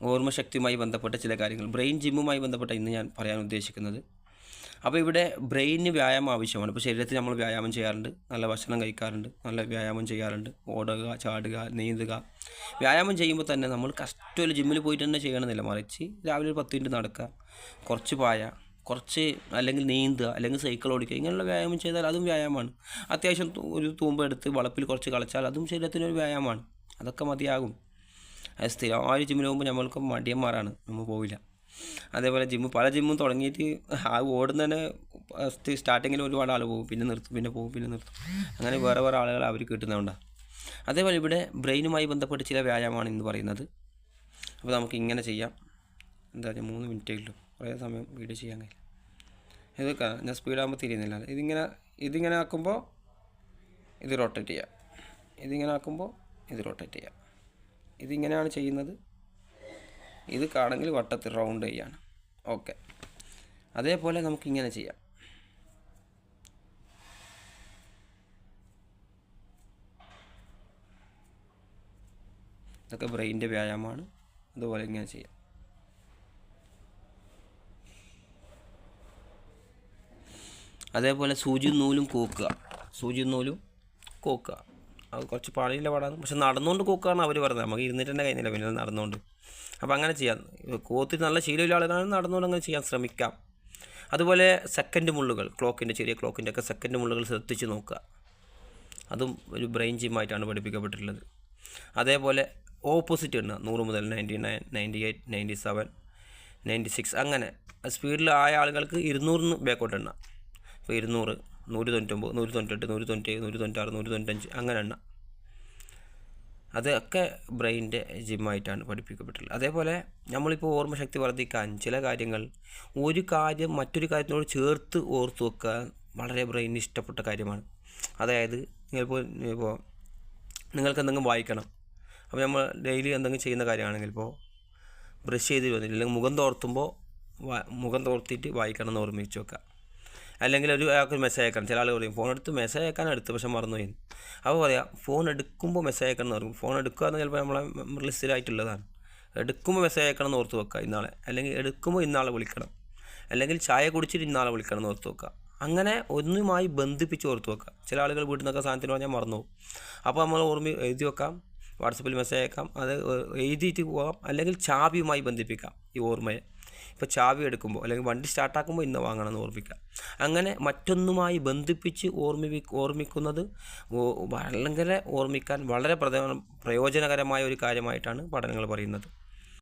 ഓർമ്മശക്തിയുമായി ബന്ധപ്പെട്ട ചില കാര്യങ്ങൾ, ബ്രെയിൻ ജിമ്മുമായി ബന്ധപ്പെട്ട ഇന്ന് ഞാൻ പറയാൻ ഉദ്ദേശിക്കുന്നത്. അപ്പോൾ ഇവിടെ ബ്രെയിനിന് വ്യായാമം ആവശ്യമാണ്. ഇപ്പോൾ ശരീരത്തിൽ നമ്മൾ വ്യായാമം ചെയ്യാറുണ്ട്, നല്ല ഭക്ഷണം കഴിക്കാറുണ്ട്, നല്ല വ്യായാമം ചെയ്യാറുണ്ട്, ഓടുക, ചാടുക, നീന്തുക. വ്യായാമം ചെയ്യുമ്പോൾ തന്നെ നമ്മൾ കഷ്ടമല്ല ജിമ്മിൽ പോയിട്ട് തന്നെ ചെയ്യണമെന്നില്ല, മറിച്ച് രാവിലെ ഒരു 10 മിനിറ്റ് നടക്കുക, കുറച്ച് പായ, കുറച്ച് അല്ലെങ്കിൽ നീന്തുക, അല്ലെങ്കിൽ സൈക്കിൾ ഓടിക്കുക, ഇങ്ങനെയുള്ള വ്യായാമം ചെയ്താൽ അതും വ്യായാമമാണ്. അത്യാവശ്യം ഒരു തൂമ്പ എടുത്ത് വളപ്പിൽ കുറച്ച് കളിച്ചാൽ അതും ശരീരത്തിനൊരു വ്യായാമമാണ്. അതൊക്കെ മതിയാകും. അത് സ്ഥിരമായി ജിമ്മിൽ പോകുമ്പോൾ നമ്മൾക്ക് മടിയന്മാരാണ്, നമ്മൾ പോവില്ല. അതേപോലെ പല ജിമ്മും തുടങ്ങിയിട്ട് ആ ഓടുന്നതിന് സ്റ്റാർട്ടിങ്ങിൽ ഒരുപാട് ആൾ പോകും, പിന്നെ നിർത്തും, പിന്നെ പോകും, പിന്നെ നിർത്തും. അങ്ങനെ വേറെ ആളുകൾ അവർ കിട്ടുന്നതുകൊണ്ടാണ്. അതേപോലെ ഇവിടെ ബ്രെയിനുമായി ബന്ധപ്പെട്ട് ചില വ്യായാമമാണ് ഇന്ന് പറയുന്നത്. അപ്പോൾ നമുക്ക് ഇങ്ങനെ ചെയ്യാം. എന്താ 3 മിനിറ്റേ ഉള്ളൂ, കുറേ സമയം വീഡിയോ ചെയ്യാൻ കഴിയില്ല. ഇതൊക്കെ ഞാൻ സ്പീഡാകുമ്പോൾ തിരിയുന്നില്ല. ഇതിങ്ങനെ ആക്കുമ്പോൾ ഇത് റൊട്ടേറ്റ് ചെയ്യാം, ഇതിങ്ങനെ ആക്കുമ്പോൾ ഇത് റൊട്ടേറ്റ് ചെയ്യാം. ഇതിങ്ങനെയാണ് ചെയ്യുന്നത്. ഇത് കാണെങ്കിൽ വട്ടത്തിൽ റൗണ്ട് ചെയ്യാണ്. ഓക്കെ. അതേപോലെ നമുക്കിങ്ങനെ ചെയ്യാം. ഇതൊക്കെ ബ്രെയിനിൻ്റെ വ്യായാമമാണ്. അതുപോലെ ഇങ്ങനെ ചെയ്യാം. അതേപോലെ സൂചിയും നൂലും കോക്കുക. അത് കുറച്ച് പാടിയില്ല പാടാണ്, പക്ഷെ നടന്നുകൊണ്ട് കോക്കുകയാണ് അവർ പറഞ്ഞത്. നമുക്ക് ഇരുന്നിട്ട് തന്നെ കഴിയുന്നില്ല, പിന്നെ നടന്നുകൊണ്ട്. അപ്പോൾ അങ്ങനെ ചെയ്യാം. കോത്തിൽ നല്ല ശീലമില്ല ആളുകളാണ്, നടന്നുകൊണ്ട് അങ്ങനെ ചെയ്യാൻ ശ്രമിക്കാം. അതുപോലെ സെക്കൻഡ് മുള്ളുകൾ, ചെറിയ ക്ലോക്കിൻ്റെ ഒക്കെ സെക്കൻഡ് മുള്ളുകൾ ശ്രദ്ധിച്ച് നോക്കുക. അതും ഒരു ബ്രെയിൻ ജിമ്മായിട്ടാണ് പഠിപ്പിക്കപ്പെട്ടിട്ടുള്ളത്. അതേപോലെ ഓപ്പോസിറ്റ് എണ്ണ 100 മുതൽ 99, 98, 97, 96 അങ്ങനെ സ്പീഡിലായ ആളുകൾക്ക് 200 ബാക്കോട്ട് എണ്ണ. ഇപ്പോൾ 200, 199, 198, 197, 196, 195 അങ്ങനെ എണ്ണ. അതൊക്കെ ബ്രെയിനിൻ്റെ ജിമ്മായിട്ടാണ് പഠിപ്പിക്കപ്പെട്ടിട്ടുള്ളത്. അതേപോലെ നമ്മളിപ്പോൾ ഓർമ്മശക്തി വർദ്ധിക്കാൻ ചില കാര്യങ്ങൾ, ഒരു കാര്യം മറ്റൊരു കാര്യത്തിനോട് ചേർത്ത് ഓർത്ത് വെക്കാൻ വളരെ ബ്രെയിനിന് ഇഷ്ടപ്പെട്ട കാര്യമാണ്. അതായത് ഇപ്പോൾ നിങ്ങൾക്ക് എന്തെങ്കിലും വായിക്കണം, അപ്പോൾ നമ്മൾ ഡെയിലി എന്തെങ്കിലും ചെയ്യുന്ന കാര്യമാണെങ്കിൽ, ഇപ്പോൾ ബ്രഷ് ചെയ്ത് വന്നില്ല, അല്ലെങ്കിൽ മുഖം തോർത്തിയിട്ട് വായിക്കണം എന്ന് ഓർമ്മിച്ച് വെക്കുക. അല്ലെങ്കിൽ അയാൾക്ക് മെസ്സേജ് അയക്കണം. ചില ആളുകൾ പറയും ഫോൺ എടുത്ത് മെസ്സേജ് അയക്കാൻ പക്ഷെ മറന്നുപോയി. അപ്പോൾ പറയാം ഫോൺ എടുക്കുമ്പോൾ മെസ്സേജ് അയക്കണം എന്ന് പറയും. ഫോൺ എടുക്കുക എന്ന് ചിലപ്പോൾ നമ്മളെ ലിസ്റ്റിലായിട്ടുള്ളതാണ്. എടുക്കുമ്പോൾ മെസ്സേജ് അയക്കണം എന്ന് ഓർത്ത് വെക്കുക ഇന്നാളെ, അല്ലെങ്കിൽ എടുക്കുമ്പോൾ ഇന്നാളെ വിളിക്കണം, അല്ലെങ്കിൽ ചായ കുടിച്ചിട്ട് ഇന്നാളെ വിളിക്കണം എന്ന് ഓർത്ത് വെക്കുക. അങ്ങനെ ഒന്നുമായി ബന്ധിപ്പിച്ച് ഓർത്ത് വെക്കുക. ചില ആളുകൾ വീട്ടിൽ നിന്നൊക്കെ സാധനത്തിന് പറഞ്ഞാൽ മറന്നു പോകും. അപ്പോൾ നമ്മൾ എഴുതി വെക്കാം, വാട്സപ്പിൽ മെസ്സേജ് അയക്കാം, അത് എഴുതിയിട്ട് പോകാം, അല്ലെങ്കിൽ ചാവിയുമായി ബന്ധിപ്പിക്കാം ഈ ഓർമ്മയെ. ഇപ്പോൾ ചാവി എടുക്കുമ്പോൾ അല്ലെങ്കിൽ വണ്ടി സ്റ്റാർട്ടാക്കുമ്പോൾ ഇന്ന് വാങ്ങണമെന്ന് ഓർമ്മിക്കുക. അങ്ങനെ മറ്റൊന്നുമായി ബന്ധിപ്പിച്ച് ഓർമ്മിക്കുന്നത് ഭയങ്കര ഓർമ്മിക്കാൻ വളരെ പ്രയോജനകരമായ ഒരു കാര്യമായിട്ടാണ് പഠനങ്ങൾ പറയുന്നത്.